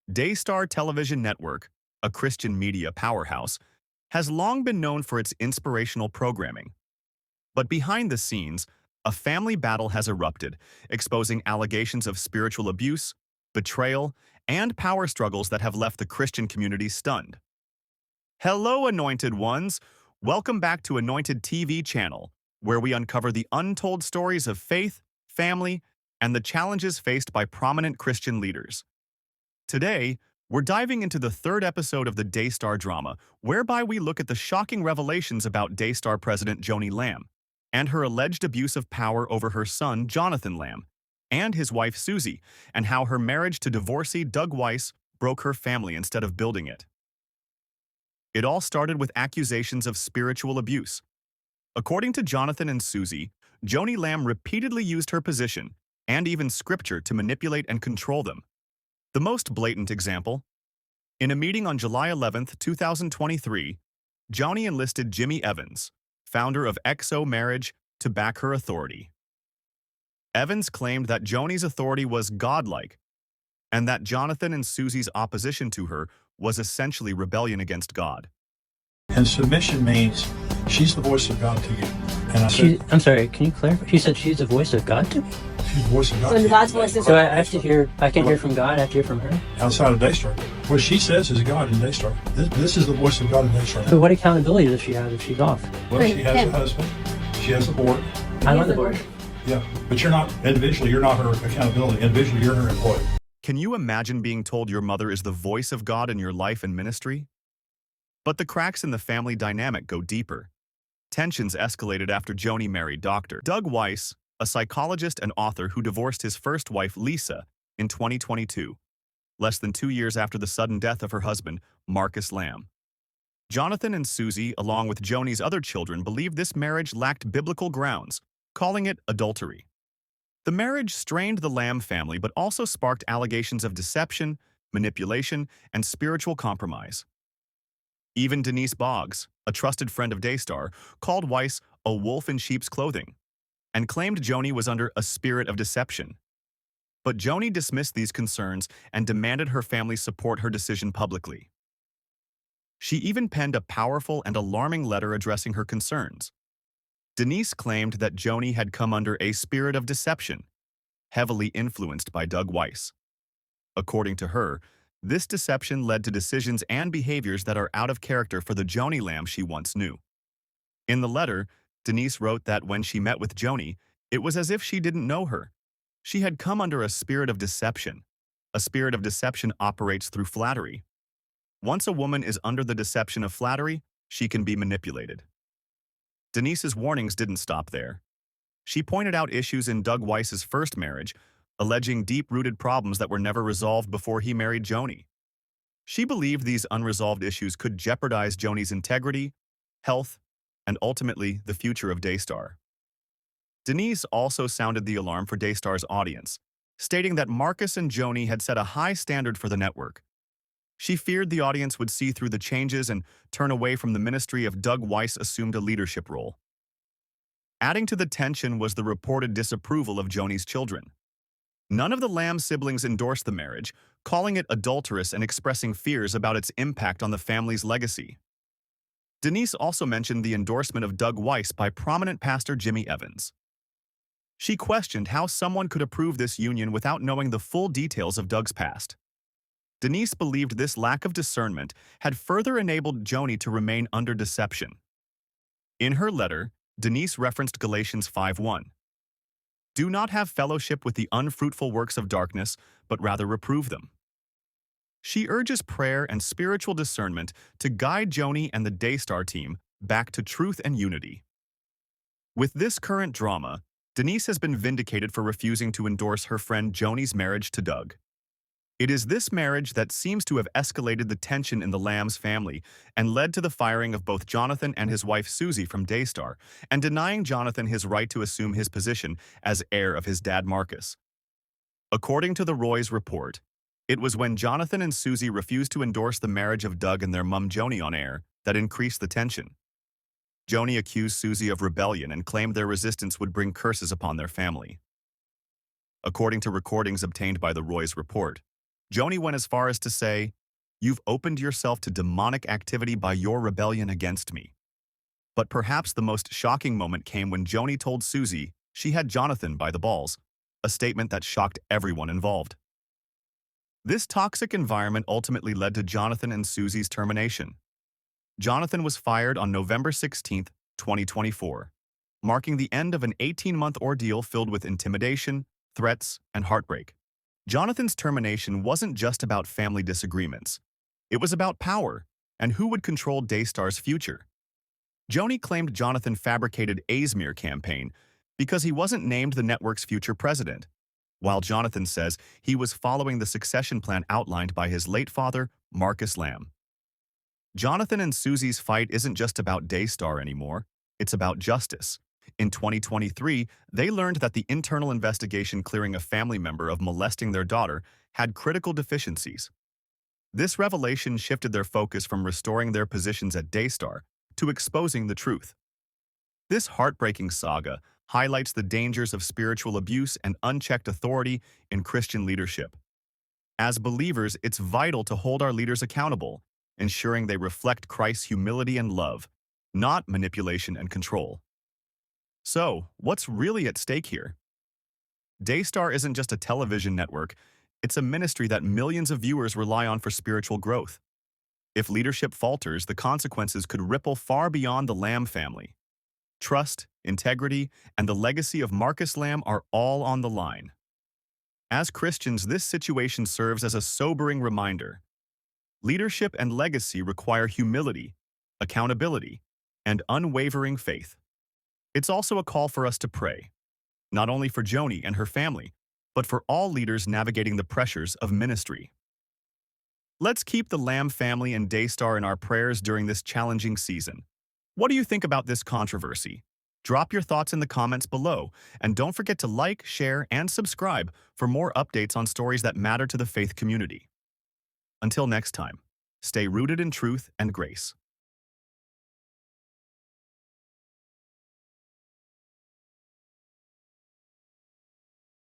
Daystar Television Network, a Christian media powerhouse, has long been known for its inspirational programming. But behind the scenes, a family battle has erupted, exposing allegations of spiritual abuse, betrayal, and power struggles that have left the Christian community stunned. Hello, Anointed Ones! Welcome back to Anointed TV channel, where we uncover the untold stories of faith, family, and the challenges faced by prominent Christian leaders. Today, we're diving into the third episode of the Daystar drama, whereby we look at the shocking revelations about Daystar President Joni Lamb and her alleged abuse of power over her son, Jonathan Lamb, and his wife, Susie, and how her marriage to divorcee Doug Weiss broke her family instead of building it. It all started with accusations of spiritual abuse. According to Jonathan and Susie, Joni Lamb repeatedly used her position and even scripture to manipulate and control them. The most blatant example: in a meeting on July 11, 2023, Joni enlisted Jimmy Evans, founder of XO Marriage, to back her authority. Evans claimed that Joni's authority was godlike, and that Jonathan and Susie's opposition to her was essentially rebellion against God. And submission means she's the voice of God to you. And I said, I'm sorry, can you clarify? She said she's the voice of God to me? she's the voice of God. When God's voice is So I have to hear, I can hear from God, I have to hear from her? Outside of Daystar. What she says is God in Daystar. This is the voice of God in Daystar. But what accountability does she have if she's off? Well, she has a husband. She has a board. I'm on the board. Yeah. But you're not, individually, you're not her accountability. Individually, you're her employee. Can you imagine being told your mother is the voice of God in your life and ministry? But the cracks in the family dynamic go deeper. Tensions escalated after Joni married Dr. Doug Weiss, a psychologist and author who divorced his first wife, Lisa, in 2022, less than 2 years after the sudden death of her husband, Marcus Lamb. Jonathan and Susie, along with Joni's other children, believed this marriage lacked biblical grounds, calling it adultery. The marriage strained the Lamb family but also sparked allegations of deception, manipulation, and spiritual compromise. Even Denise Boggs, a trusted friend of Daystar, called Weiss a wolf in sheep's clothing and claimed Joni was under a spirit of deception. But Joni dismissed these concerns and demanded her family support her decision publicly. She even penned a powerful and alarming letter addressing her concerns. Denise claimed that Joni had come under a spirit of deception, heavily influenced by Doug Weiss. According to her, this deception led to decisions and behaviors that are out of character for the Joni Lamb she once knew. In the letter, Denise wrote that when she met with Joni, it was as if she didn't know her. She had come under a spirit of deception. A spirit of deception operates through flattery. Once a woman is under the deception of flattery, she can be manipulated. Denise's warnings didn't stop there. She pointed out issues in Doug Weiss's first marriage, alleging deep-rooted problems that were never resolved before he married Joni. She believed these unresolved issues could jeopardize Joni's integrity, health, and ultimately the future of Daystar. Denise also sounded the alarm for Daystar's audience, stating that Marcus and Joni had set a high standard for the network. She feared the audience would see through the changes and turn away from the ministry if Doug Weiss assumed a leadership role. Adding to the tension was the reported disapproval of Joni's children. None of the Lamb siblings endorsed the marriage, calling it adulterous and expressing fears about its impact on the family's legacy. Denise also mentioned the endorsement of Doug Weiss by prominent pastor Jimmy Evans. She questioned how someone could approve this union without knowing the full details of Doug's past. Denise believed this lack of discernment had further enabled Joni to remain under deception. In her letter, Denise referenced Galatians 5:1. Do not have fellowship with the unfruitful works of darkness, but rather reprove them. She urges prayer and spiritual discernment to guide Joni and the Daystar team back to truth and unity. With this current drama, Denise has been vindicated for refusing to endorse her friend Joni's marriage to Doug. It is this marriage that seems to have escalated the tension in the Lamb's family and led to the firing of both Jonathan and his wife Susie from Daystar and denying Jonathan his right to assume his position as heir of his dad Marcus. According to the Roy's report, it was when Jonathan and Susie refused to endorse the marriage of Doug and their mum Joni on air that increased the tension. Joni accused Susie of rebellion and claimed their resistance would bring curses upon their family. According to recordings obtained by the Roy's report, Joni went as far as to say, "You've opened yourself to demonic activity by your rebellion against me." But perhaps the most shocking moment came when Joni told Susie she had Jonathan by the balls, a statement that shocked everyone involved. This toxic environment ultimately led to Jonathan and Susie's termination. Jonathan was fired on November 16, 2024, marking the end of an 18-month ordeal filled with intimidation, threats, and heartbreak. Jonathan's termination wasn't just about family disagreements. It was about power and who would control Daystar's future. Joni claimed Jonathan fabricated a smear campaign because he wasn't named the network's future president, while Jonathan says he was following the succession plan outlined by his late father, Marcus Lamb. Jonathan and Susie's fight isn't just about Daystar anymore, it's about justice. In 2023, they learned that the internal investigation clearing a family member of molesting their daughter had critical deficiencies. This revelation shifted their focus from restoring their positions at Daystar to exposing the truth. This heartbreaking saga highlights the dangers of spiritual abuse and unchecked authority in Christian leadership. As believers, it's vital to hold our leaders accountable, ensuring they reflect Christ's humility and love, not manipulation and control. So, what's really at stake here? Daystar isn't just a television network, it's a ministry that millions of viewers rely on for spiritual growth. If leadership falters, the consequences could ripple far beyond the Lamb family. Trust, integrity, and the legacy of Marcus Lamb are all on the line. As Christians, this situation serves as a sobering reminder. Leadership and legacy require humility, accountability, and unwavering faith. It's also a call for us to pray, not only for Joni and her family, but for all leaders navigating the pressures of ministry. Let's keep the Lamb family and Daystar in our prayers during this challenging season. What do you think about this controversy? Drop your thoughts in the comments below, and don't forget to like, share, and subscribe for more updates on stories that matter to the faith community. Until next time, stay rooted in truth and grace.